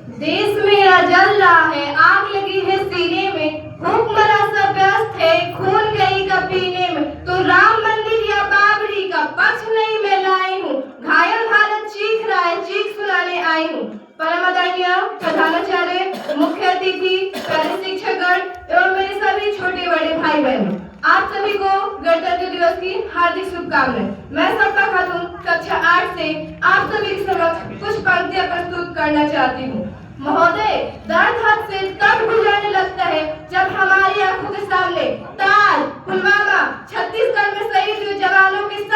देश मेरा जल रहा है, आग लगी है सीने में, भूखमरा सब व्यस्त है, खून गई का पीने में। तो राम मंदिर या बाबरी का पक्ष नहीं मैं लाई हूँ, घायल भारत चीख रहा है, चीख सुनाने आई हूँ। परम आदरणीय प्रधानाचार्य, मुख्य अतिथि, प्यारे शिक्षकगण एवं मेरे सभी छोटे बड़े भाई बहनों, आप सभी को गणतंत्र दिवस की हार्दिक शुभकामनाएं। मैं सपना खातून कक्षा 8 से आप सभी के समक्ष कुछ पंक्तियां प्रस्तुत करना चाहती हूँ। महोदय, दर्द हद से तब गुजरने लगता है जब हमारी आंखों के सामने ताल, पुलवामा, छत्तीसगढ़ में शहीद हुए जवानों के शत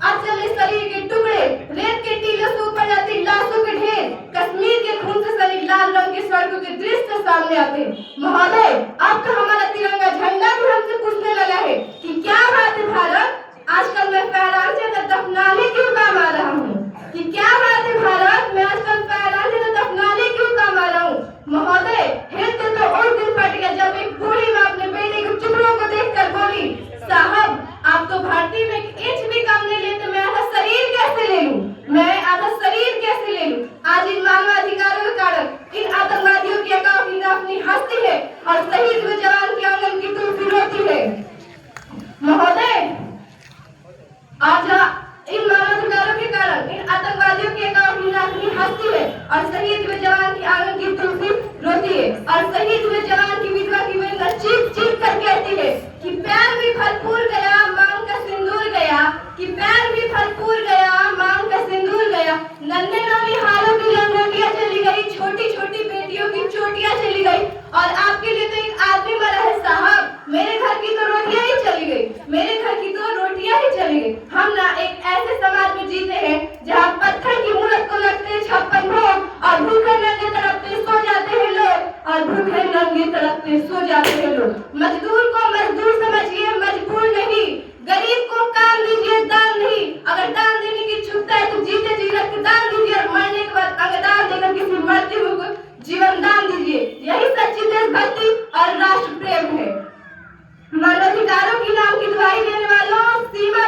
अचल शरीर के टुकड़े, रेत के टीलों से ऊपर जाती लाशों के ढेर, कश्मीर के खून से सनी लाल रंग के सड़कों के दृश्य सामने आते हैं। महोदय, अब तो हमारा तिरंगा झंडा भी हमसे पूछने लगा है कि क्या बात है भारत, आजकल मैं फहरान से दफनाने क्यों काम आ रहा हूँ, कि क्या बात है भारत, मैं आजकल फहरान से दफनाने क्यों काम आ रहा हूँ। महोदय, हिलते तो उस दिन फट गया जब एक बूढ़ी माँ अपने बेटे के टुकड़ों को देखकर बोली, साहब आप तो भर्ती में एक इंच भी कम नहीं लेते, मैं आधा शरीर कैसे ले लूं, मैं आधा शरीर कैसे ले लूं। आज इन मानवाधिकारों के कारण इन आतंकवादियों की अपनी हस्ती है और शहीद हुए जवान के आंगन की तुलसी रोती है। महोदय, आज इन मानवाधिकारों के कारण इन आतंकवादियों की अपनी हस्ती है और शहीद हुए जवान की आंगन की तुलसी रोती है और शहीद हुए जवान की विधवा की महिला चीख चीख कर कहती है कि प्यार भी भरपूर गया, मांग का सिंदूर गया, कि प्यार भी भरपूर गया, मांग का सिंदूर गया। नन्हे नौनिहालों की लंगोटियां चली गई, छोटी छोटी बेटियों की चोटियां चली गई और आपके लिए तो एक आदमी मरा है साहब। मेरे घर की तो रोटियां ही चली गई, मेरे घर की तो रोटियां ही चली गई। हम ना एक ऐसे समाज में जीते हैं जहाँ पत्थर की मूरत को लगते हैं 56 भोग और भूखे नंगे तड़पते सो जाते हैं लोग, और भूखे नंगे तड़पते सो जाते हैं लोग। मजदूर को मजदूर समझिए, मजबूर नहीं, गरीब को काम दीजिए, दान नहीं। अगर दान देने की इच्छुकता है तो जीते जी रक्तदान दीजिए और मरने के बाद अंगदान देकर किसी मरते हुए को जीवन दान दीजिए। यही सच्ची देशभक्ति और राष्ट्र प्रेम है। मानवाधिकारों की नाम की दुहाई देने वालों, सीमा